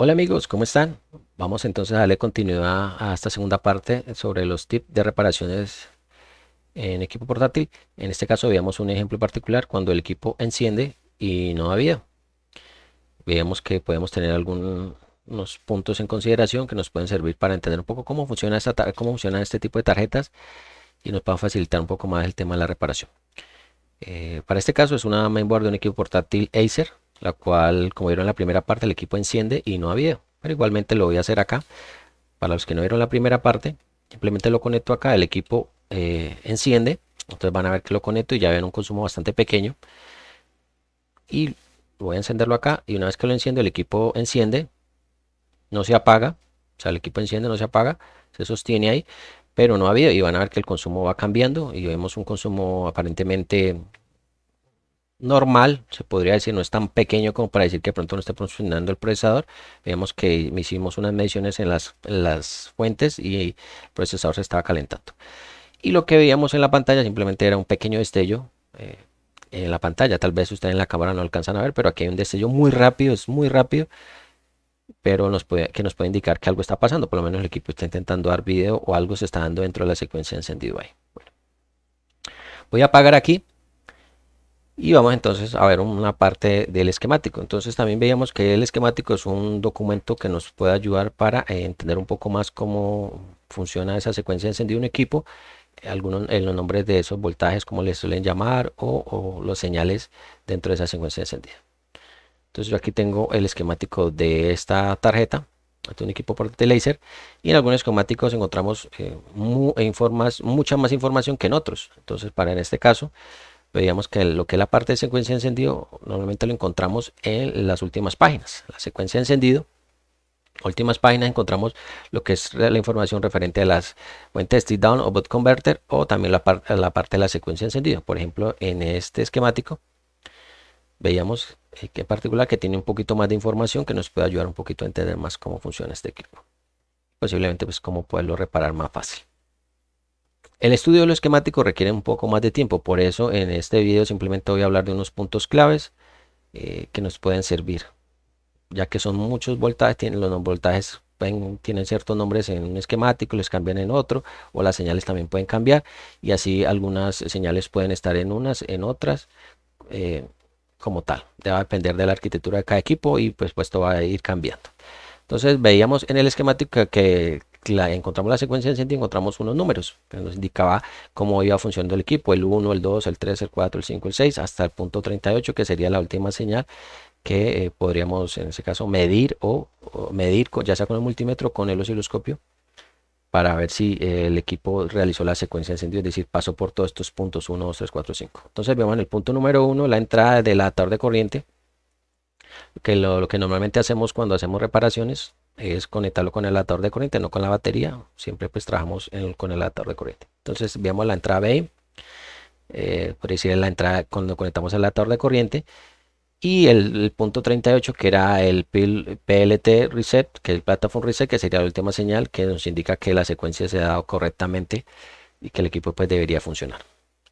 Hola amigos, ¿cómo están? Vamos entonces a darle continuidad a esta segunda parte sobre los tips de reparaciones en equipo portátil. En este caso veamos un ejemplo particular cuando el equipo enciende y no da video. Veamos que podemos tener algunos puntos en consideración que nos pueden servir para entender un poco cómo funciona cómo funciona este tipo de tarjetas y nos va a facilitar un poco más el tema de la reparación. Para este caso es una mainboard de un equipo portátil Acer, la cual, como vieron en la primera parte, el equipo enciende y no da video. Pero igualmente lo voy a hacer acá. Para los que no vieron la primera parte, simplemente lo conecto acá, el equipo enciende, entonces van a ver que lo conecto y ya ven un consumo bastante pequeño. Y voy a encenderlo acá y una vez que lo enciendo, el equipo enciende, no se apaga, o sea, el equipo enciende, no se apaga, se sostiene ahí, pero no ha habido y van a ver que el consumo va cambiando y vemos un consumo aparentemente normal, se podría decir, no es tan pequeño como para decir que de pronto no esté funcionando el procesador. Vemos que hicimos unas mediciones en las fuentes y el procesador se estaba calentando. Y lo que veíamos en la pantalla simplemente era un pequeño destello en la pantalla. Tal vez ustedes en la cámara no alcanzan a ver, pero aquí hay un destello muy rápido, es muy rápido, pero que nos puede indicar que algo está pasando. Por lo menos el equipo está intentando dar video o algo se está dando dentro de la secuencia de encendido ahí. Bueno, voy a apagar aquí. Y vamos entonces a ver una parte del esquemático. Entonces también veíamos que el esquemático es un documento que nos puede ayudar para entender un poco más cómo funciona esa secuencia de encendido de un equipo, algunos en los nombres de esos voltajes, como les suelen llamar, o los señales dentro de esa secuencia de encendido. Entonces yo aquí tengo el esquemático de esta tarjeta, de un equipo portátil Laser, y en algunos esquemáticos encontramos mucha más información que en otros. Entonces para en este caso veíamos que lo que es la parte de secuencia de encendido normalmente lo encontramos en las últimas páginas. La secuencia de encendido, últimas páginas, encontramos lo que es la información referente a las fuentes step down o bot converter o también la parte de la secuencia de encendido. Por ejemplo, en este esquemático veíamos que en particular que tiene un poquito más de información que nos puede ayudar un poquito a entender más cómo funciona este equipo. Posiblemente pues cómo poderlo reparar más fácil. El estudio de lo esquemático requiere un poco más de tiempo, por eso en este video simplemente voy a hablar de unos puntos claves que nos pueden servir, ya que son muchos voltajes, tienen los voltajes tienen ciertos nombres en un esquemático, les cambian en otro, o las señales también pueden cambiar, y así algunas señales pueden estar en unas, en otras, eh, como tal. Va a depender de la arquitectura de cada equipo y pues esto va a ir cambiando. Entonces veíamos en el esquemático que encontramos la secuencia de encendido, encontramos unos números que nos indicaba cómo iba funcionando el equipo, el 1, el 2, el 3, el 4, el 5, el 6, hasta el punto 38, que sería la última señal que podríamos en ese caso medir o medir ya sea con el multímetro o con el osciloscopio para ver si el equipo realizó la secuencia de encendido, es decir, pasó por todos estos puntos 1, 2, 3, 4, 5. Entonces vemos en el punto número 1 la entrada del adaptador de corriente, que lo que normalmente hacemos cuando hacemos reparaciones es conectarlo con el adaptador de corriente, no con la batería. Siempre pues trabajamos con el adaptador de corriente. Entonces veamos la entrada B, por decir la entrada cuando conectamos el adaptador de corriente. Y el punto 38 que era el PLT reset, que es el platform reset, que sería la última señal que nos indica que la secuencia se ha dado correctamente y que el equipo pues debería funcionar.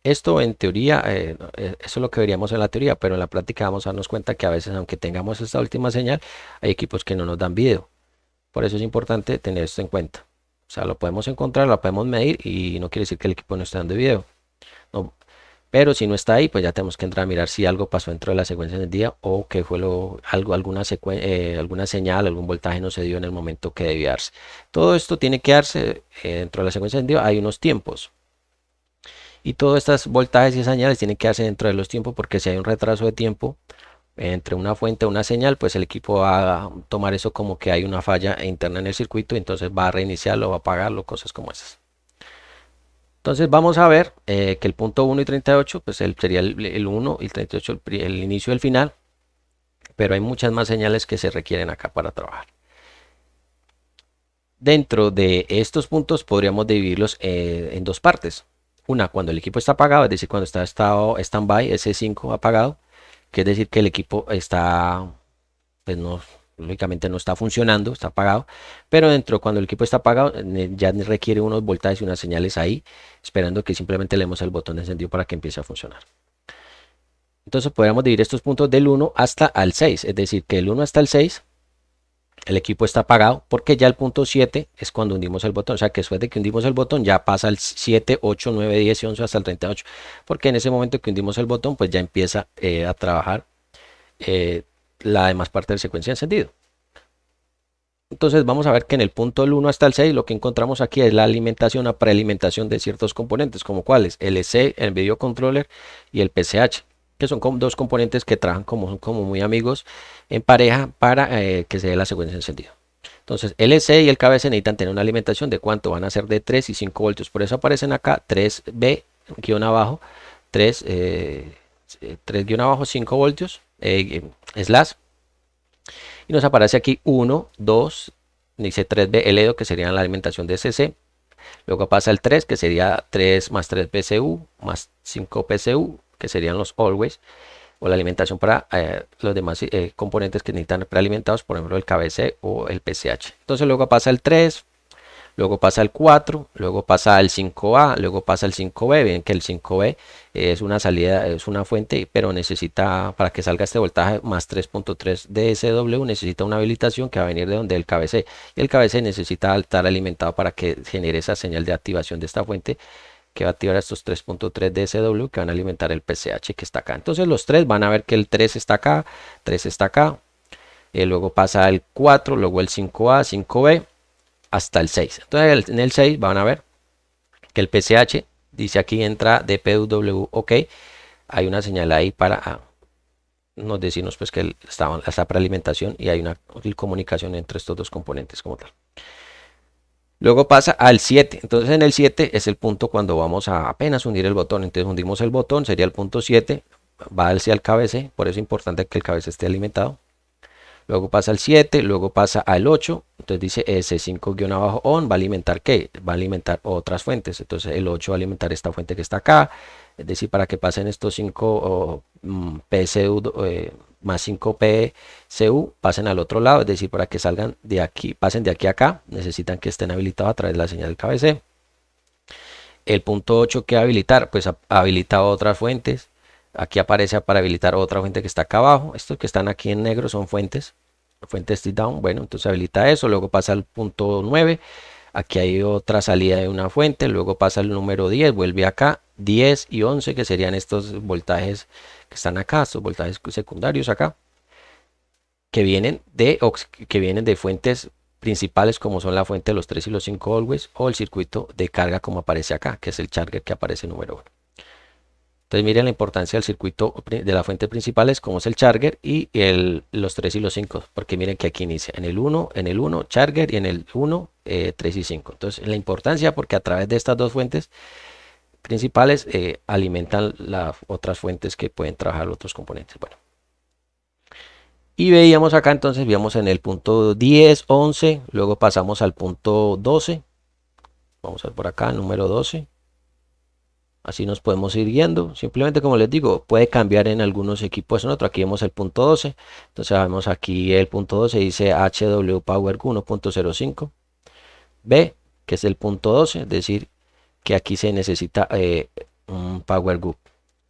Esto en teoría, eso es lo que veríamos en la teoría, pero en la práctica vamos a darnos cuenta que a veces, aunque tengamos esta última señal, hay equipos que no nos dan video. Por eso es importante tener esto en cuenta. O sea, lo podemos encontrar, lo podemos medir y no quiere decir que el equipo no esté dando video. No, pero si no está ahí, pues ya tenemos que entrar a mirar si algo pasó dentro de la secuencia del día o que fue alguna señal, algún voltaje no se dio en el momento que debía darse. Todo esto tiene que darse dentro de la secuencia del día. Hay unos tiempos. Y todas estas voltajes y señales tienen que darse dentro de los tiempos porque si hay un retraso de tiempo entre una fuente y una señal, pues el equipo va a tomar eso como que hay una falla interna en el circuito y entonces va a reiniciarlo, va a apagarlo, cosas como esas. Entonces vamos a ver que el punto 1 y 38 pues sería el 1 y el 38 el inicio y el final, pero hay muchas más señales que se requieren acá para trabajar. Dentro de estos puntos podríamos dividirlos en dos partes. Una, cuando el equipo está apagado, es decir, cuando está estado stand-by, S5 apagado, que es decir que el equipo está, pues no, lógicamente no está funcionando, está apagado, pero dentro cuando el equipo está apagado ya requiere unos voltajes y unas señales ahí, esperando que simplemente le demos el botón de encendido para que empiece a funcionar. Entonces podríamos dividir estos puntos del 1 hasta el 6, es decir, que el 1 hasta el 6 el equipo está apagado, porque ya el punto 7 es cuando hundimos el botón, o sea que después de que hundimos el botón ya pasa el 7, 8, 9, 10 y 11 hasta el 38, porque en ese momento que hundimos el botón pues ya empieza a trabajar eh, la demás parte de la secuencia de encendido. Entonces vamos a ver que en el punto del 1 hasta el 6 lo que encontramos aquí es la alimentación, la prealimentación de ciertos componentes, como cuáles, el EC, el video controller y el PCH, que son dos componentes que trabajan como muy amigos en pareja para que se dé la secuencia de encendido. Entonces el EC y el KBC necesitan tener una alimentación de cuánto van a ser de 3 y 5 voltios, por eso aparecen acá 3B guión abajo 3 guión abajo 5 voltios slash, y nos aparece aquí 1, 2, dice 3B LEDO, que sería la alimentación de CC. Luego pasa el 3, que sería 3 más 3 PCU más 5 PCU, que serían los always, o la alimentación para los demás componentes que necesitan prealimentados, por ejemplo el KBC o el PCH. Entonces luego pasa el 3, luego pasa el 4, luego pasa el 5A, luego pasa el 5B. Ven que el 5B es una salida, es una fuente, pero necesita, para que salga este voltaje más 3.3 DSW, necesita una habilitación que va a venir de donde el KBC. Y el KBC necesita estar alimentado para que genere esa señal de activación de esta fuente, que va a activar estos 3.3 DSW que van a alimentar el PCH que está acá. Entonces los tres van a ver que el 3 está acá, 3 está acá, luego pasa el 4, luego el 5A, 5B, hasta el 6. Entonces en el 6 van a ver que el PCH dice aquí entra DPW OK. Hay una señal ahí para nos decirnos pues que está para alimentación, y hay una comunicación entre estos dos componentes como tal. Luego pasa al 7. Entonces en el 7 es el punto cuando vamos a apenas hundir el botón. Entonces hundimos el botón, sería el punto 7, va hacia el KBC, por eso es importante que el KBC esté alimentado. Luego pasa al 7, luego pasa al 8, entonces dice S5-on, ¿va a alimentar qué? Va a alimentar otras fuentes, entonces el 8 va a alimentar esta fuente que está acá, es decir, para que pasen estos 5 PCU más 5 PCU, pasen al otro lado, es decir, para que salgan de aquí, pasen de aquí a acá, necesitan que estén habilitados a través de la señal del KBC. El punto 8 que va a habilitar, pues habilita otras fuentes. Aquí aparece para habilitar otra fuente que está acá abajo. Estos que están aquí en negro son fuentes down. Bueno, entonces habilita eso. Luego pasa al punto 9. Aquí hay otra salida de una fuente. Luego pasa el número 10. Vuelve acá. 10 y 11 que serían estos voltajes que están acá. Estos voltajes secundarios acá. Que vienen de fuentes principales, como son la fuente de los 3 y los 5 always, o el circuito de carga como aparece acá, que es el charger que aparece número 1. Entonces miren la importancia del circuito de la fuente principales, como es el charger, y los 3 y los 5, porque miren que aquí inicia en el 1 charger, y en el 1 3 y 5. Entonces la importancia, porque a través de estas dos fuentes principales alimentan las otras fuentes que pueden trabajar otros componentes. Bueno, y veíamos acá, entonces veíamos en el punto 10, 11, luego pasamos al punto 12. Vamos a ver por acá, número 12. Así nos podemos ir guiando. Simplemente, como les digo, puede cambiar en algunos equipos en otro. Aquí vemos el punto 12. Entonces vemos aquí el punto 12, dice HW Power 1.05. B, que es el punto 12, es decir, que aquí se necesita un Power Group.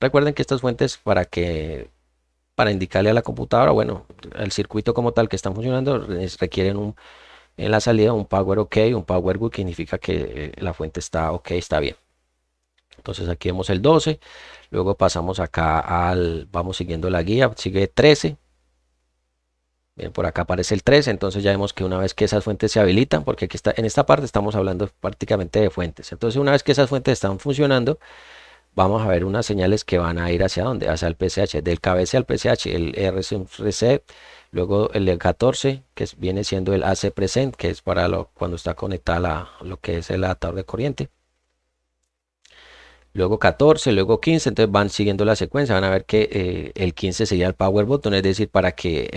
Recuerden que estas fuentes para indicarle a la computadora, bueno, el circuito como tal que están funcionando, requieren en la salida un Power OK, un Power Good, que significa que la fuente está OK, está bien. Entonces aquí vemos el 12, luego pasamos acá vamos siguiendo la guía, sigue 13. Bien, por acá aparece el 13, entonces ya vemos que una vez que esas fuentes se habilitan, porque aquí en esta parte estamos hablando prácticamente de fuentes. Entonces una vez que esas fuentes están funcionando, vamos a ver unas señales que van a ir hacia dónde, hacia el PCH, del KBC al PCH, el RC, luego el 14, que viene siendo el AC present, que es para cuando está conectada lo que es el adaptador de corriente. Luego 14, luego 15, entonces van siguiendo la secuencia, van a ver que el 15 sería el power button, es decir, para que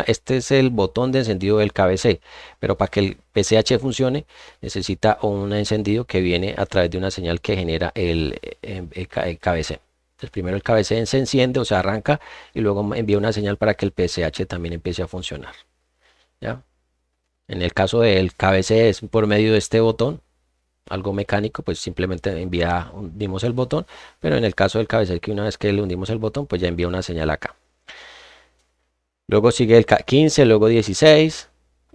este es el botón de encendido del KBC, pero para que el PCH funcione necesita un encendido que viene a través de una señal que genera el KBC. Entonces primero el KBC se enciende, o sea, arranca, y luego envía una señal para que el PCH también empiece a funcionar. ¿Ya? En el caso del KBC es por medio de este botón, algo mecánico, pues simplemente hundimos el botón, pero en el caso del cabezal, que una vez que le hundimos el botón, pues ya envía una señal acá. Luego sigue el 15, luego 16,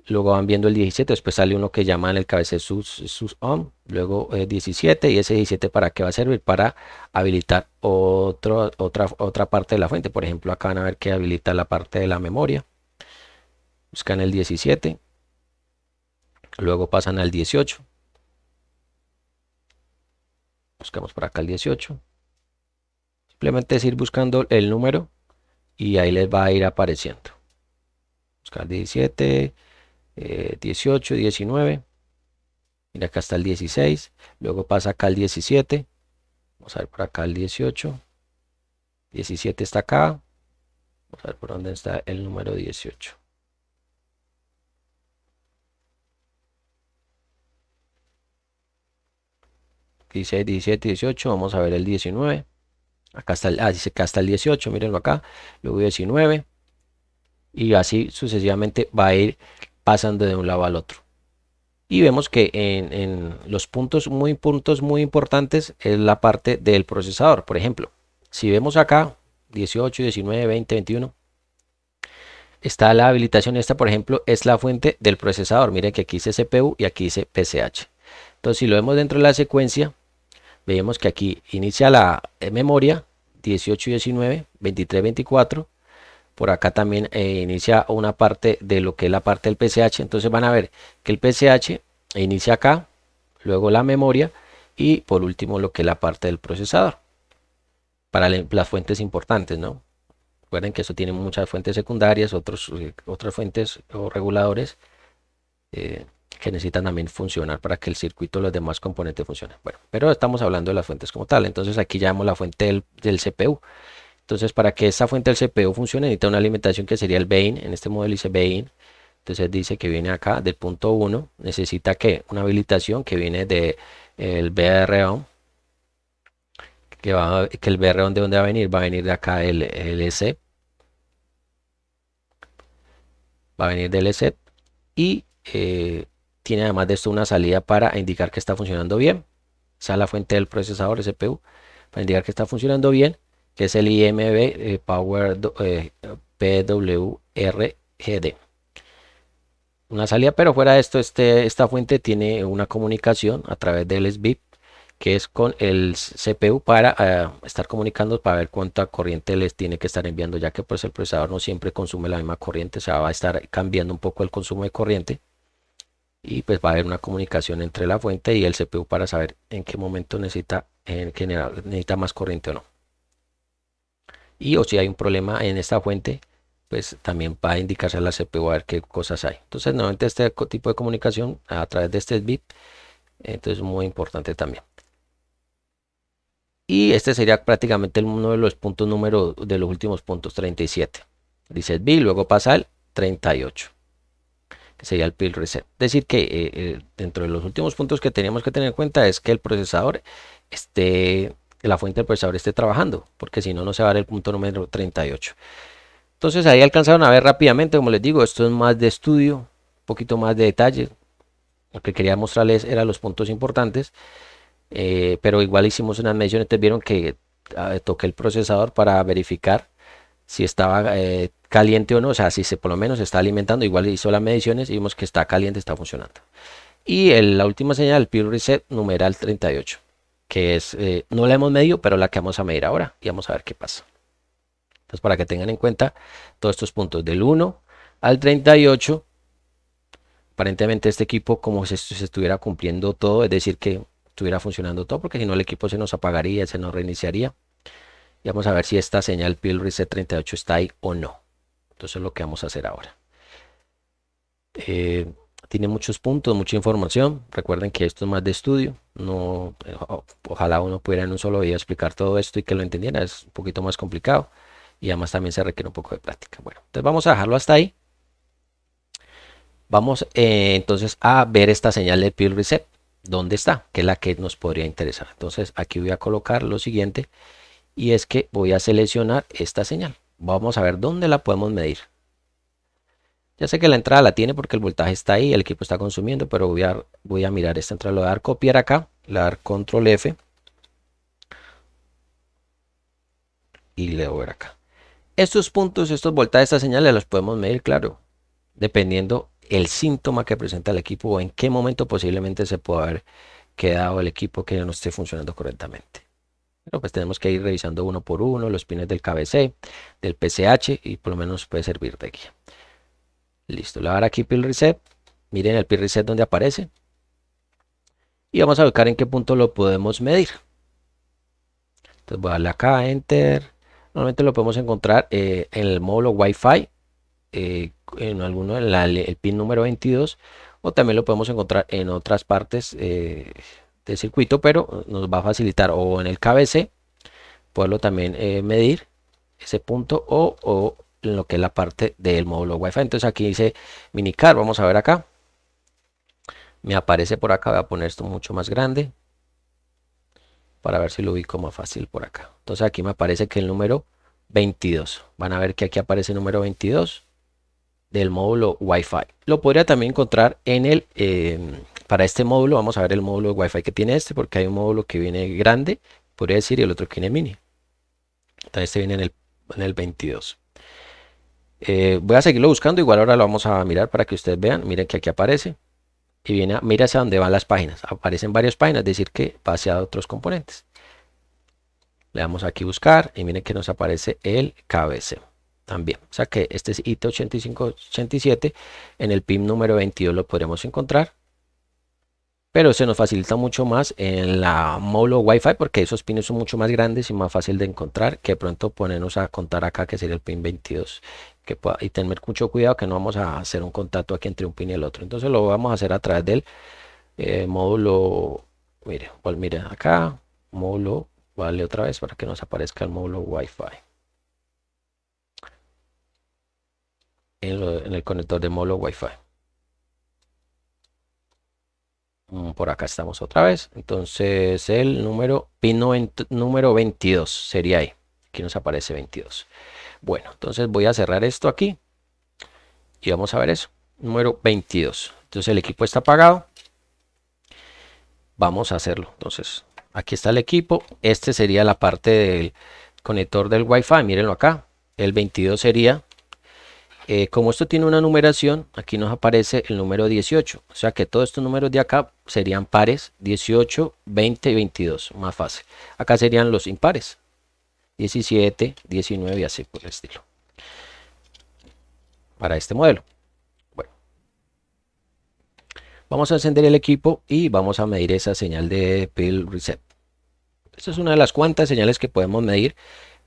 luego van viendo el 17, después sale uno que llaman el cabecero sus on, luego 17, y ese 17 ¿para qué va a servir? Para habilitar otra parte de la fuente. Por ejemplo, acá van a ver que habilita la parte de la memoria. Buscan el 17, luego pasan al 18, buscamos por acá el 18, simplemente es ir buscando el número y ahí les va a ir apareciendo. Buscar 17, 18, 19. Mira, acá está el 16, luego pasa acá el 17, vamos a ver por acá el 18, 17 está acá, vamos a ver por dónde está el número 18. Dice 17, 18, vamos a ver el 19, acá está dice que hasta el 18, mírenlo acá, luego 19, y así sucesivamente va a ir pasando de un lado al otro. Y vemos que en los puntos muy importantes es la parte del procesador. Por ejemplo, si vemos acá 18, 19, 20, 21, está la habilitación. Esta, por ejemplo, es la fuente del procesador. Miren que aquí dice CPU y aquí dice PCH. Entonces, si lo vemos dentro de la secuencia, vemos que aquí inicia la memoria 18, 19, 23, 24. Por acá también inicia una parte de lo que es la parte del PCH. Entonces van a ver que el PCH inicia acá, luego la memoria y por último lo que es la parte del procesador. Para las fuentes importantes, ¿no? Recuerden que eso tiene muchas fuentes secundarias, otras fuentes o reguladores que necesitan también funcionar para que el circuito y los demás componentes funcionen. Bueno, pero estamos hablando de las fuentes como tal. Entonces aquí ya vemos la fuente del CPU. Entonces, para que esta fuente del CPU funcione, necesita una alimentación que sería el Bain. En este modelo dice Bain. Entonces dice que viene acá del punto 1. Necesita que una habilitación que viene de el BROM. Que el BROM de dónde va a venir. Va a venir de acá el LC. Va a venir del LC. Y tiene además de esto una salida para indicar que está funcionando bien. Esa es la fuente del procesador, el CPU. Para indicar que está funcionando bien, que es el IMB Power PWRGD. Una salida, pero fuera de esto, esta fuente tiene una comunicación a través del SBIP, que es con el CPU para estar comunicando para ver cuánta corriente les tiene que estar enviando, ya que pues el procesador no siempre consume la misma corriente, o sea, va a estar cambiando un poco el consumo de corriente y pues va a haber una comunicación entre la fuente y el CPU para saber en qué momento necesita necesita más corriente o no. Y o si hay un problema en esta fuente, pues también va a indicarse a la CPU a ver qué cosas hay. Entonces, nuevamente este tipo de comunicación a través de este bit, entonces es muy importante también. Y este sería prácticamente uno de los puntos número de los últimos puntos, 37. Dice el bit, luego pasa al 38, que sería el pil reset. Es decir que dentro de los últimos puntos que tenemos que tener en cuenta es que el procesador la fuente del procesador esté trabajando, porque si no, no se va a dar el punto número 38. Entonces ahí alcanzaron a ver rápidamente, como les digo, esto es más de estudio, un poquito más de detalle. Lo que quería mostrarles eran los puntos importantes, pero igual hicimos unas mediciones, entonces vieron que toqué el procesador para verificar si estaba caliente o no, o sea, si por lo menos se está alimentando, igual hizo las mediciones y vimos que está caliente, está funcionando. Y la última señal, el pil reset numeral 38, que es, no la hemos medido, pero la que vamos a medir ahora y vamos a ver qué pasa. Entonces, para que tengan en cuenta todos estos puntos del 1 al 38, aparentemente este equipo como si se estuviera cumpliendo todo, es decir, que estuviera funcionando todo, porque si no el equipo se nos apagaría, se nos reiniciaría. Y vamos a ver si esta señal pil reset 38 está ahí o no. Entonces es lo que vamos a hacer ahora. Tiene muchos puntos, mucha información. Recuerden que esto es más de estudio. No, ojalá uno pudiera en un solo video explicar todo esto y que lo entendiera. Es un poquito más complicado. Y además también se requiere un poco de práctica. Bueno, entonces vamos a dejarlo hasta ahí. Vamos entonces a ver esta señal de pil reset. ¿Dónde está? Que es la que nos podría interesar. Entonces aquí voy a colocar lo siguiente. Y es que voy a seleccionar esta señal. Vamos a ver dónde la podemos medir. Ya sé que la entrada la tiene porque el voltaje está ahí, el equipo está consumiendo, pero voy a mirar esta entrada. Le voy a dar copiar acá, le voy a dar control F y le voy a ver acá. Estos puntos, estos voltajes, estas señales los podemos medir, claro, dependiendo el síntoma que presenta el equipo o en qué momento posiblemente se puede haber quedado el equipo que no esté funcionando correctamente. Pero pues tenemos que ir revisando uno por uno los pines del KBC, del PCH y por lo menos puede servir de guía. Listo, le voy a dar aquí pin reset. Miren el pin reset donde aparece. Y vamos a buscar en qué punto lo podemos medir. Entonces voy a darle acá enter. Normalmente lo podemos encontrar en el módulo Wi-Fi, en alguno el pin número 22, o también lo podemos encontrar en otras partes del circuito, pero nos va a facilitar o en el KBC poderlo también medir ese punto o en lo que es la parte del módulo Wi-Fi. Entonces aquí dice minicar, vamos a ver acá. Me aparece por acá, voy a poner esto mucho más grande para ver si lo ubico más fácil por acá. Entonces aquí me aparece que el número 22. Van a ver que aquí aparece el número 22 del módulo Wi-Fi. Lo podría también encontrar en el, para este módulo, vamos a ver el módulo Wi-Fi que tiene este, porque hay un módulo que viene grande, podría decir, y el otro que viene mini. Entonces este viene en el 22. Voy a seguirlo buscando, igual ahora lo vamos a mirar para que ustedes vean. Miren que aquí aparece y viene, mira hacia dónde van las páginas. Aparecen varias páginas, es decir que va hacia otros componentes. Le damos aquí buscar y miren que nos aparece el KBC también. O sea que este es IT8587, en el pin número 22 lo podremos encontrar. Pero se nos facilita mucho más en la módulo Wi-Fi porque esos pines son mucho más grandes y más fácil de encontrar que de pronto ponernos a contar acá que sería el pin 22. Y tener mucho cuidado que no vamos a hacer un contacto aquí entre un pin y el otro. Entonces lo vamos a hacer a través del módulo. Mire acá, módulo, vale otra vez para que nos aparezca el módulo Wi-Fi. En el conector de módulo Wi-Fi. Por acá estamos otra vez. Entonces el pin número 22 sería ahí. Aquí nos aparece 22. Bueno, entonces voy a cerrar esto aquí y vamos a ver eso. Número 22. Entonces el equipo está apagado. Vamos a hacerlo. Entonces aquí está el equipo. Este sería la parte del conector del Wi-Fi. Mírenlo acá. El 22 sería, como esto tiene una numeración, aquí nos aparece el número 18. O sea que todos estos números de acá serían pares: 18, 20 y 22. Más fácil. Acá serían los impares: 17, 19 y así por el estilo. Para este modelo. Bueno, vamos a encender el equipo y vamos a medir esa señal de pin reset. Esta es una de las cuantas señales que podemos medir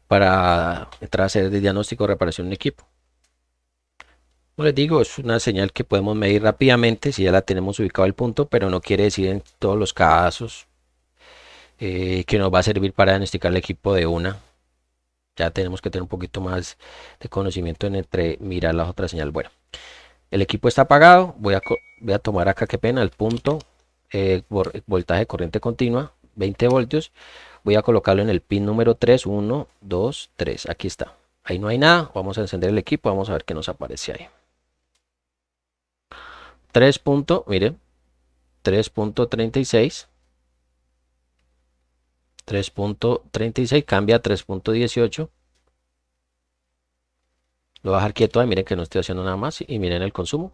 para entrar a hacer el diagnóstico de reparación en equipo. Como les digo, es una señal que podemos medir rápidamente si ya la tenemos ubicado el punto, pero no quiere decir en todos los casos que nos va a servir para diagnosticar el equipo de una. Ya tenemos que tener un poquito más de conocimiento entre mirar las otras señales. Bueno, el equipo está apagado. Voy a tomar acá, qué pena, el punto voltaje de corriente continua, 20 voltios. Voy a colocarlo en el pin número 3, 1, 2, 3. Aquí está. Ahí no hay nada. Vamos a encender el equipo. Vamos a ver qué nos aparece ahí. 3. Miren, 3.36. 3.36 cambia a 3.18. Lo voy a dejar quieto ahí. Miren que no estoy haciendo nada más. Y miren el consumo.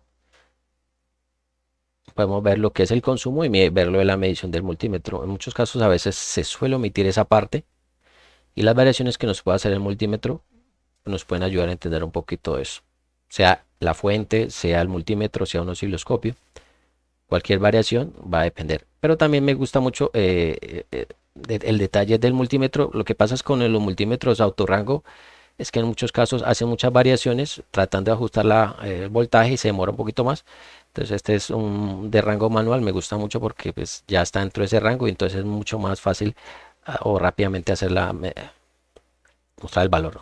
Podemos ver lo que es el consumo y verlo de la medición del multímetro. En muchos casos a veces se suele omitir esa parte. Y las variaciones que nos puede hacer el multímetro nos pueden ayudar a entender un poquito eso. Sea la fuente, sea el multímetro, sea un osciloscopio. Cualquier variación va a depender. Pero también me gusta mucho el detalle del multímetro. Lo que pasa es con los multímetros autorrango es que en muchos casos hacen muchas variaciones tratando de ajustar el voltaje y se demora un poquito más. Entonces este es un de rango manual. Me gusta mucho porque pues, ya está dentro de ese rango y entonces es mucho más fácil o rápidamente mostrar el valor.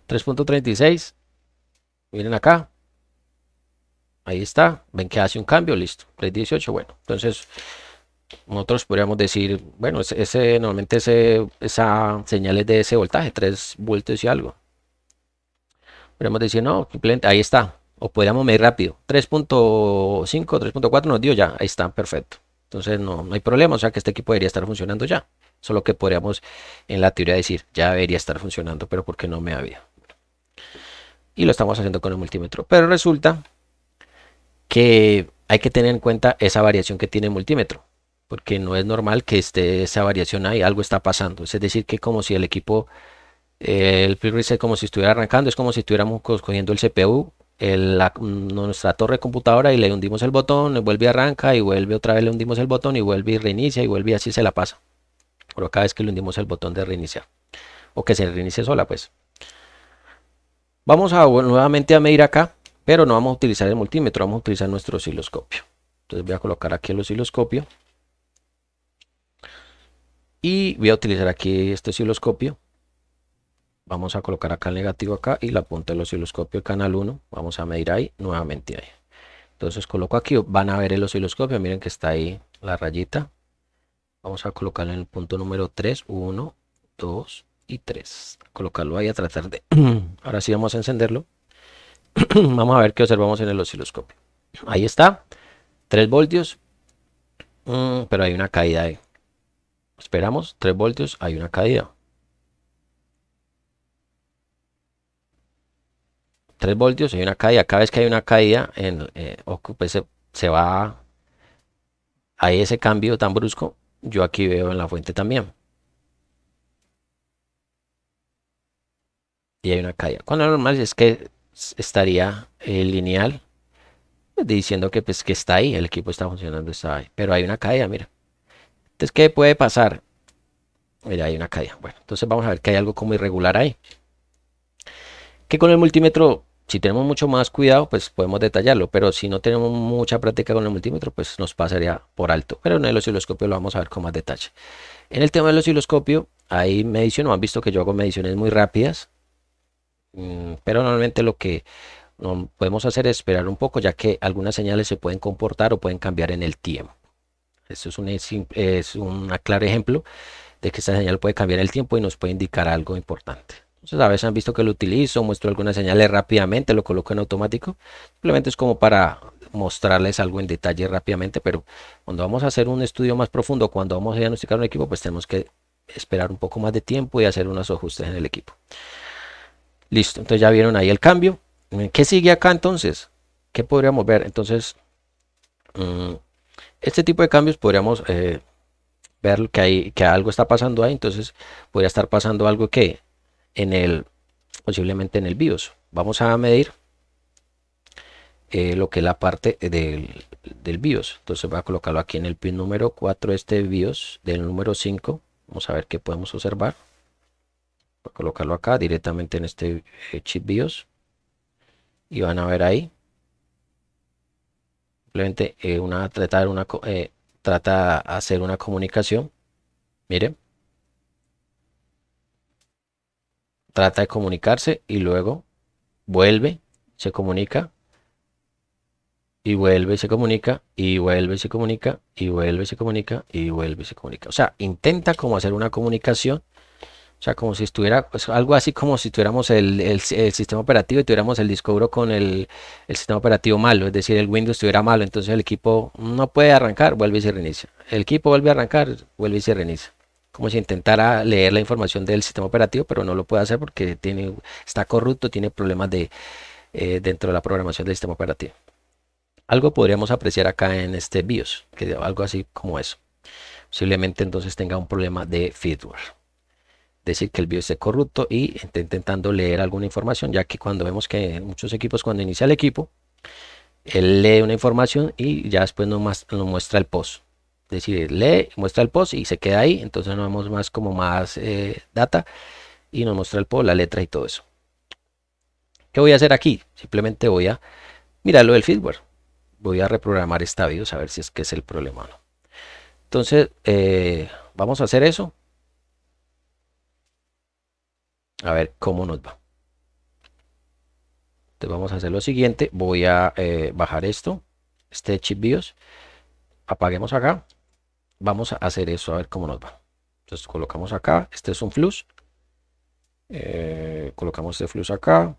3.36. Miren acá. Ahí está, ven que hace un cambio, listo, 3.18, bueno, entonces nosotros podríamos decir, bueno, normalmente esa señal es de ese voltaje, 3 voltios y algo. Podríamos decir, no, simplemente ahí está, o podríamos medir rápido, 3.5, 3.4 nos dio ya, ahí está, perfecto. Entonces no hay problema, o sea que este equipo debería estar funcionando ya. Solo que podríamos en la teoría decir, ya debería estar funcionando, pero porque no me había. Y lo estamos haciendo con el multímetro, pero resulta que hay que tener en cuenta esa variación que tiene el multímetro, porque no es normal que esté esa variación ahí, algo está pasando. Es decir, que como si el equipo, el preset como si estuviera arrancando, es como si estuviéramos cogiendo el CPU, nuestra torre de computadora y le hundimos el botón, vuelve y arranca y vuelve otra vez, le hundimos el botón y vuelve y reinicia y vuelve y así se la pasa. Pero cada vez que le hundimos el botón de reiniciar o que se reinicie sola, pues. Vamos a nuevamente a medir acá, pero no vamos a utilizar el multímetro, vamos a utilizar nuestro osciloscopio. Entonces voy a colocar aquí el osciloscopio y voy a utilizar aquí este osciloscopio. Vamos a colocar acá el negativo acá y la punta del osciloscopio canal 1. Vamos a medir ahí, nuevamente ahí. Entonces coloco aquí, van a ver el osciloscopio, miren que está ahí la rayita. Vamos a colocarlo en el punto número 3, 1, 2 y 3. Colocarlo ahí a tratar de... Ahora sí vamos a encenderlo. Vamos a ver qué observamos en el osciloscopio. Ahí está, 3 voltios, pero hay una caída ahí. Esperamos, 3 voltios, hay una caída. 3 voltios, hay una caída. Cada vez que hay una caída, pues se va a ese cambio tan brusco. Yo aquí veo en la fuente también. Y hay una caída. Cuando lo normal es que estaría lineal, pues, diciendo que, pues, que está ahí, el equipo está funcionando, está ahí. Pero hay una caída, mira. Entonces, ¿qué puede pasar? Mira, hay una caída. Bueno, entonces vamos a ver que hay algo como irregular ahí. Que con el multímetro, si tenemos mucho más cuidado, pues podemos detallarlo, pero si no tenemos mucha práctica con el multímetro, pues nos pasaría por alto. Pero en el osciloscopio lo vamos a ver con más detalle. En el tema del osciloscopio, hay medición, han visto que yo hago mediciones muy rápidas, pero normalmente lo que no podemos hacer es esperar un poco, ya que algunas señales se pueden comportar o pueden cambiar en el tiempo. Esto es un claro ejemplo de que esta señal puede cambiar el tiempo y nos puede indicar algo importante. Entonces a veces han visto que lo utilizo, muestro algunas señales rápidamente, lo coloco en automático. Simplemente es como para mostrarles algo en detalle rápidamente, pero cuando vamos a hacer un estudio más profundo, cuando vamos a diagnosticar un equipo, pues tenemos que esperar un poco más de tiempo y hacer unos ajustes en el equipo. Listo, entonces ya vieron ahí el cambio. ¿Qué sigue acá entonces? ¿Qué podríamos ver? Entonces, este tipo de cambios podríamos ver que algo está pasando ahí, entonces podría estar pasando algo que en el, posiblemente en el BIOS. Vamos a medir lo que es la parte del BIOS. Entonces voy a colocarlo aquí en el pin número 4, este BIOS del número 5. Vamos a ver qué podemos observar. Voy a colocarlo acá directamente en este chip BIOS. Y van a ver ahí. Simplemente trata de hacer una comunicación. Miren. Trata de comunicarse y luego vuelve, se comunica y vuelve y se comunica y vuelve y se comunica y vuelve y se comunica y vuelve y se comunica. O sea, intenta como hacer una comunicación. O sea, como si estuviera, pues, algo así como si tuviéramos el sistema operativo y tuviéramos el disco duro con el sistema operativo malo, es decir, el Windows estuviera malo, entonces el equipo no puede arrancar, vuelve y se reinicia. El equipo vuelve a arrancar, vuelve y se reinicia. Como si intentara leer la información del sistema operativo, pero no lo puede hacer porque está corrupto, tiene problemas dentro de la programación del sistema operativo. Algo podríamos apreciar acá en este BIOS, que algo así como eso. Posiblemente entonces tenga un problema de firmware. Decir que el BIOS esté corrupto y está intentando leer alguna información, ya que cuando vemos que en muchos equipos, cuando inicia el equipo, él lee una información y ya después nos muestra el post. Es decir, lee, muestra el post y se queda ahí, entonces no vemos más como más data y nos muestra el post, la letra y todo eso. ¿Qué voy a hacer aquí? Simplemente voy a mirar lo del firmware. Voy a reprogramar esta BIOS a ver si es que es el problema o no. Entonces, vamos a hacer eso. A ver cómo nos va. Entonces vamos a hacer lo siguiente. Voy a bajar este chip BIOS. Apaguemos acá. Vamos a hacer eso a ver cómo nos va. Entonces colocamos acá. Este es un flux. Colocamos este flux acá.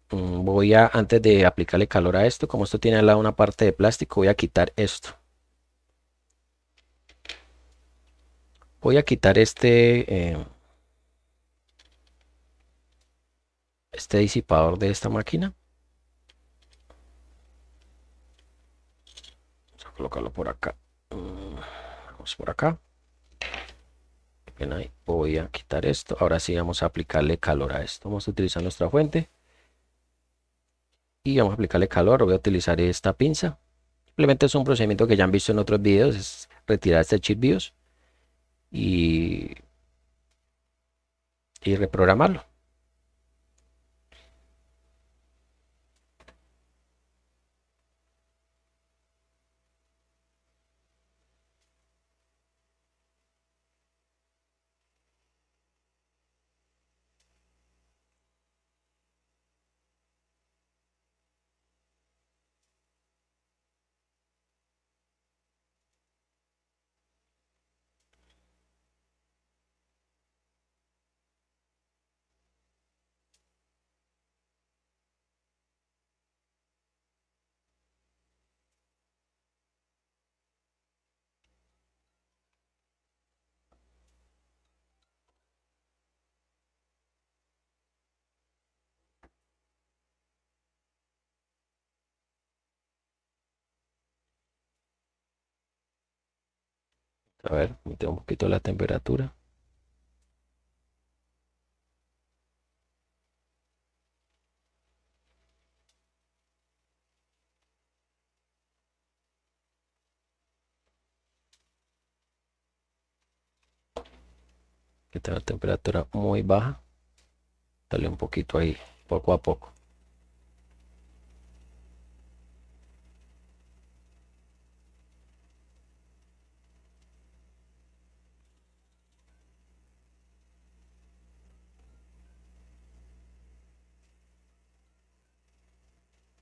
Voy a, antes de aplicarle calor a esto, como esto tiene al lado una parte de plástico, voy a quitar esto. Voy a quitar este disipador de esta máquina. colocarlo por acá. Vamos por acá. Bien, ahí voy a quitar esto. Ahora sí vamos a aplicarle calor a esto. Vamos a utilizar nuestra fuente y vamos a aplicarle calor. Voy a utilizar esta pinza. Simplemente es un procedimiento que ya han visto en otros videos, es retirar este chip BIOS y, y reprogramarlo. A ver, metemos un poquito la temperatura. Que tenga la temperatura muy baja. Dale un poquito ahí, poco a poco.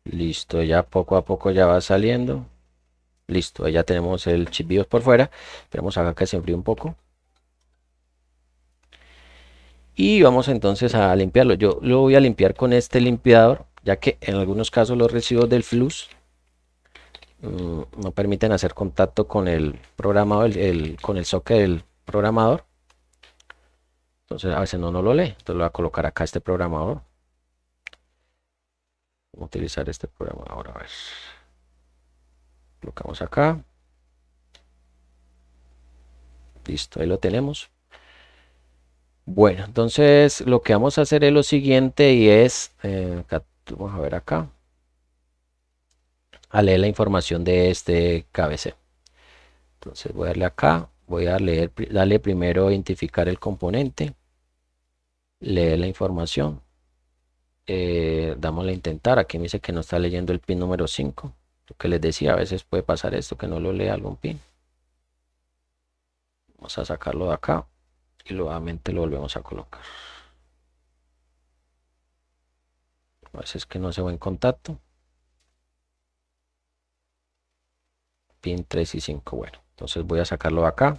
Listo, ya poco a poco ya va saliendo. Listo, ya tenemos el chip BIOS por fuera. Esperamos acá que se enfríe un poco. Y vamos entonces a limpiarlo. Yo lo voy a limpiar con este limpiador, ya que en algunos casos los residuos del flux no permiten hacer contacto con el programador, con el socket del programador. Entonces a veces no lo lee. Entonces lo voy a colocar acá este programador. Vamos a utilizar este programador. A ver. Colocamos acá. Listo, ahí lo tenemos. Bueno, entonces lo que vamos a hacer es lo siguiente y es, vamos a ver acá, a leer la información de este KBC. Entonces voy a darle acá, voy a leer, darle primero identificar el componente, leer la información, damos a intentar, aquí me dice que no está leyendo el pin número 5, lo que les decía, a veces puede pasar esto, que no lo lea algún pin. Vamos a sacarlo de acá y nuevamente lo volvemos a colocar. A veces que no se va en contacto. Pin 3 y 5, bueno, entonces voy a sacarlo de acá.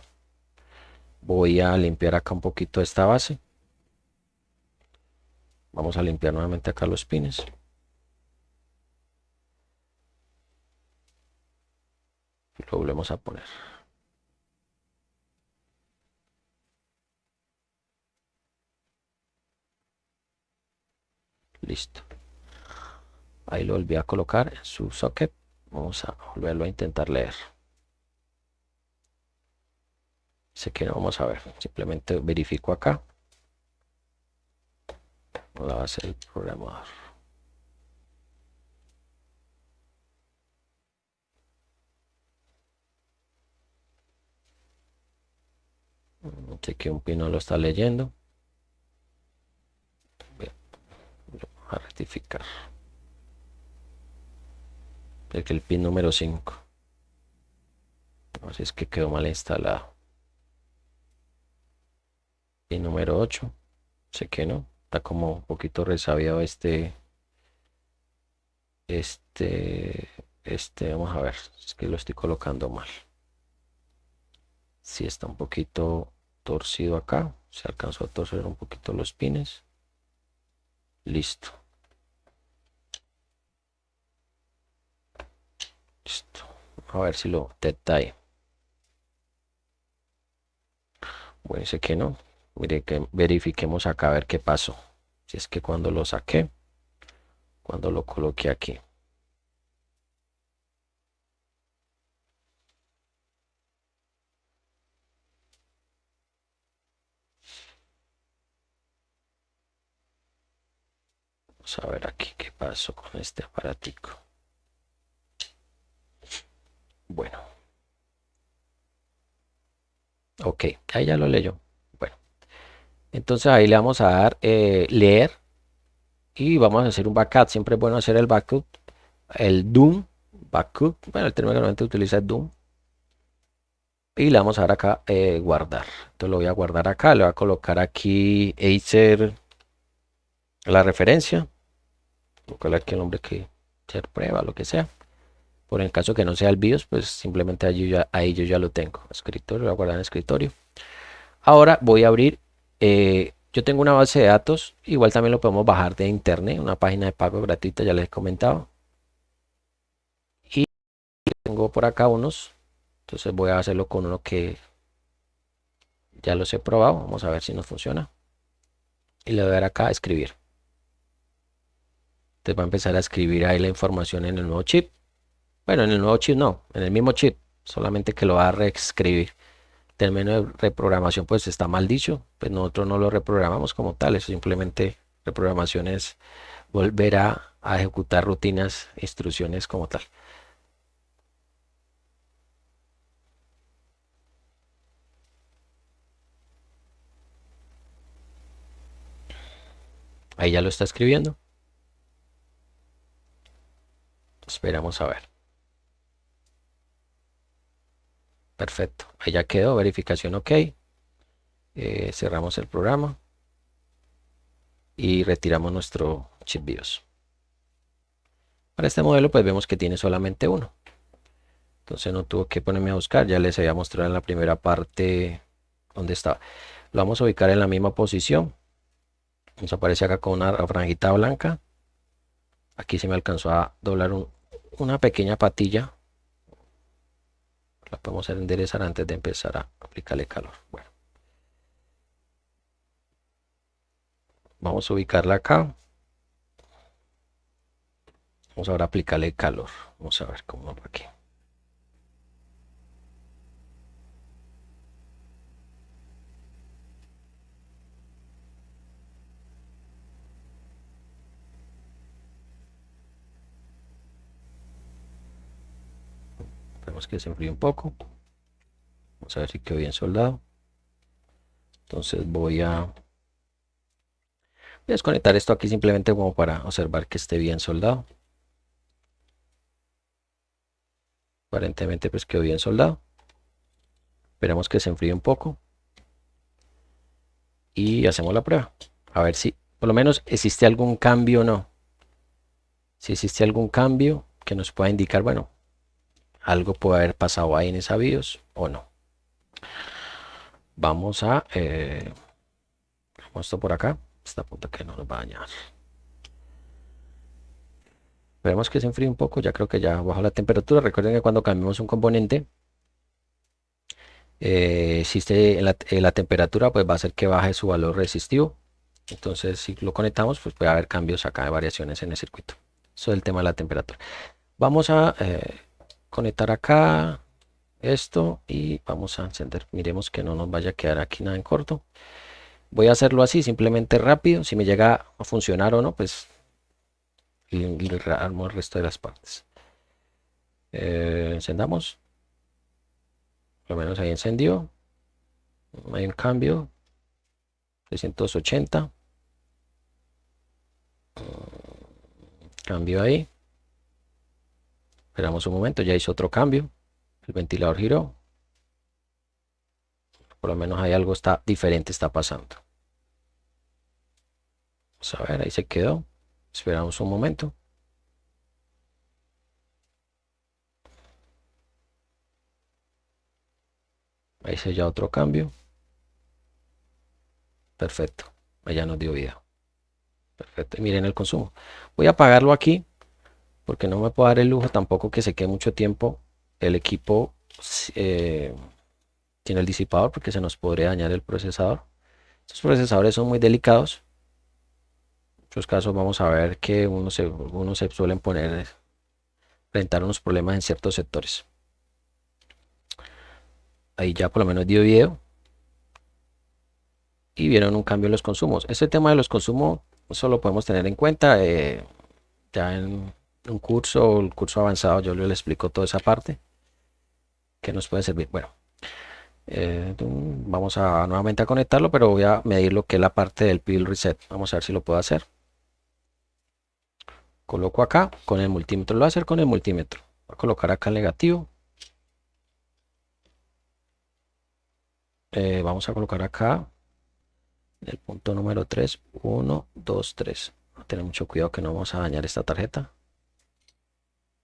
Voy a limpiar acá un poquito esta base. Vamos a limpiar nuevamente acá los pines. Y lo volvemos a poner. Listo. Ahí lo volví a colocar en su socket. Vamos a volverlo a intentar leer. Sé que no vamos a ver. Simplemente verifico acá. No la va a hacer el programador. Sé que un pin no lo está leyendo. Voy a rectificar. Es que el pin número 5. Así es que quedó mal instalado. Pin número 8. Sé que no. Está como un poquito resabiado vamos a ver, es que lo estoy colocando mal. Si está un poquito torcido acá, se alcanzó a torcer un poquito los pines. Listo. Listo. A ver si lo detecta ahí. Bueno, dice que no. Mire que verifiquemos acá a ver qué pasó. Si es que cuando lo saqué, cuando lo coloqué aquí. Vamos a ver aquí qué pasó con este aparatico. Bueno, ok, ahí ya lo leyó. Bueno, entonces ahí le vamos a dar leer y vamos a hacer un backup. Siempre es bueno hacer el backup, el Doom, backup, bueno, el término que normalmente utiliza es Doom. Y le vamos a dar acá guardar. Entonces lo voy a guardar acá, le voy a colocar aquí Acer la referencia, colocar aquí el nombre que ser prueba, lo que sea. Por el caso que no sea el BIOS, pues simplemente ahí yo ya lo tengo. Escritorio, lo voy a guardar en escritorio. Ahora voy a abrir, yo tengo una base de datos, igual también lo podemos bajar de internet, una página de pago gratuita, ya les he comentado. Y tengo por acá unos, entonces voy a hacerlo con uno que ya los he probado, vamos a ver si nos funciona. Y le voy a dar acá a escribir. Entonces va a empezar a escribir ahí la información en el nuevo chip. Bueno, en el nuevo chip no, en el mismo chip, solamente que lo va a reescribir. El término de reprogramación pues está mal dicho, pues nosotros no lo reprogramamos como tal, eso simplemente reprogramación es volver a ejecutar rutinas, instrucciones como tal. Ahí ya lo está escribiendo. Esperamos a ver. Perfecto. Ahí ya quedó. Verificación OK. Cerramos el programa y retiramos nuestro chip BIOS. Para este modelo pues vemos que tiene solamente uno. Entonces no tuvo que ponerme a buscar. Ya les había mostrado en la primera parte donde estaba. Lo vamos a ubicar en la misma posición. Nos aparece acá con una franjita blanca. Aquí se me alcanzó a doblar una pequeña patilla. La podemos enderezar antes de empezar a aplicarle calor. Bueno, vamos a ubicarla acá. Vamos ahora a aplicarle calor. Vamos a ver cómo va aquí. Esperemos que se enfríe un poco. Vamos a ver si quedó bien soldado. Entonces voy a desconectar esto aquí simplemente como para observar que esté bien soldado. Aparentemente pues quedó bien soldado. Esperemos que se enfríe un poco. Y hacemos la prueba. A ver si por lo menos existe algún cambio o no. Si existe algún cambio que nos pueda indicar, bueno, algo puede haber pasado ahí en esa BIOS o no. Vamos a esto por acá. Esta punta que no nos va a dañar. Esperemos que se enfríe un poco. Ya creo que ya bajó la temperatura. Recuerden que cuando cambiamos un componente, existe en la temperatura, pues va a hacer que baje su valor resistivo. Entonces, si lo conectamos, pues puede haber cambios acá de variaciones en el circuito. Eso es el tema de la temperatura. Vamos a conectar acá esto y vamos a encender. Miremos que no nos vaya a quedar aquí nada en corto. Voy a hacerlo así, simplemente rápido. Si me llega a funcionar o no, pues armo el resto de las partes. Encendamos. Por lo menos ahí encendió. Hay un cambio. 680. Cambio ahí. Esperamos un momento, ya hizo otro cambio. El ventilador giró. Por lo menos hay algo está diferente está pasando. Vamos a ver, ahí se quedó. Esperamos un momento. Ahí hice ya otro cambio. Perfecto. Ahí ya nos dio vida. Perfecto. Y miren el consumo. Voy a apagarlo aquí porque no me puedo dar el lujo tampoco que se quede mucho tiempo el equipo tiene el disipador porque se nos podría dañar el procesador. Estos procesadores son muy delicados. En muchos casos vamos a ver que unos se suelen enfrentar unos problemas en ciertos sectores. Ahí ya por lo menos dio video y vieron un cambio en los consumos. Este tema de los consumos eso lo podemos tener en cuenta. Ya en un curso, el curso avanzado, yo le explico toda esa parte que nos puede servir. Bueno, vamos a nuevamente a conectarlo, pero voy a medir lo que es la parte del pivot reset. Vamos a ver si lo puedo hacer. Coloco acá con el multímetro, lo voy a hacer con el multímetro. Voy a colocar acá el negativo. Vamos a colocar acá el punto número 3, 1, 2, 3. Tener mucho cuidado que no vamos a dañar esta tarjeta.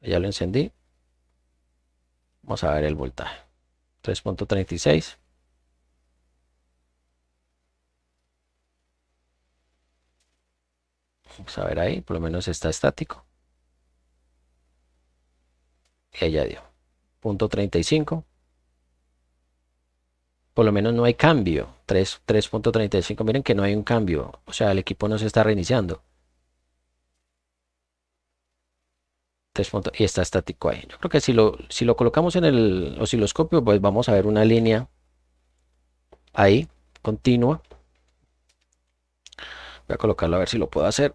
Ya lo encendí. Vamos a ver el voltaje. 3.36. Vamos a ver ahí, por lo menos está estático. Y ahí ya dio. Punto 35. Por lo menos no hay cambio. 3.35. Miren que no hay un cambio. O sea, el equipo no se está reiniciando. Y está estático ahí. Yo creo que si lo colocamos en el osciloscopio, pues vamos a ver una línea ahí, continua. Voy a colocarlo a ver si lo puedo hacer.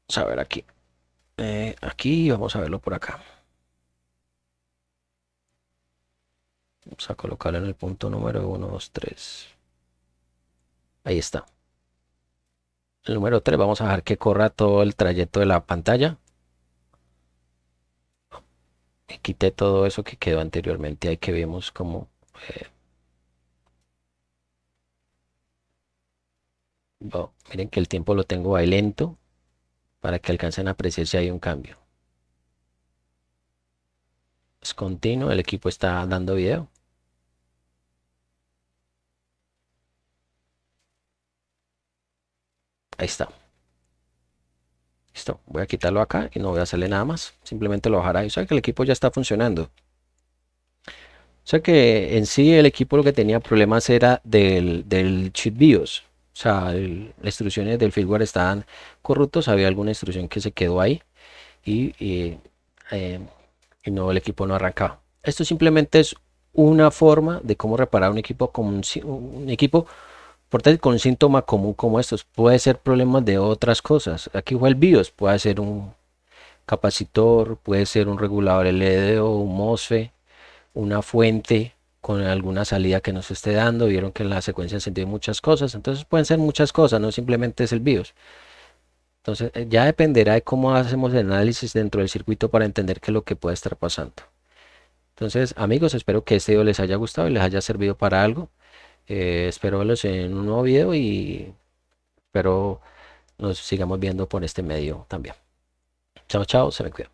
Vamos a ver aquí. Aquí vamos a verlo por acá. Vamos a colocarlo en el punto número 1, 2, 3. Ahí está. El número 3 vamos a dejar que corra todo el trayecto de la pantalla. Y quité todo eso que quedó anteriormente. Ahí que vemos como... miren que el tiempo lo tengo ahí lento para que alcancen a apreciar si hay un cambio. Es continuo, el equipo está dando video. Ahí está. Listo, voy a quitarlo acá y no voy a hacerle nada más. Simplemente lo bajará. O sea que el equipo ya está funcionando. O sea que en sí el equipo lo que tenía problemas era del chip BIOS. O sea, las instrucciones del firmware estaban corruptos. Había alguna instrucción que se quedó ahí y, eh, y no, el equipo no arrancaba. Esto simplemente es una forma de cómo reparar un equipo un equipo portátil con un síntoma común como estos. Puede ser problemas de otras cosas. Aquí fue el BIOS, puede ser un capacitor, puede ser un regulador LDO, un MOSFET, una fuente con alguna salida que nos esté dando. Vieron que en la secuencia se entiende muchas cosas, entonces pueden ser muchas cosas, no simplemente es el BIOS. Entonces ya dependerá de cómo hacemos el análisis dentro del circuito para entender qué es lo que puede estar pasando. Entonces amigos, espero que este video les haya gustado y les haya servido para algo. Espero verlos en un nuevo video y espero nos sigamos viendo por este medio también. Chao, chao, se me cuida.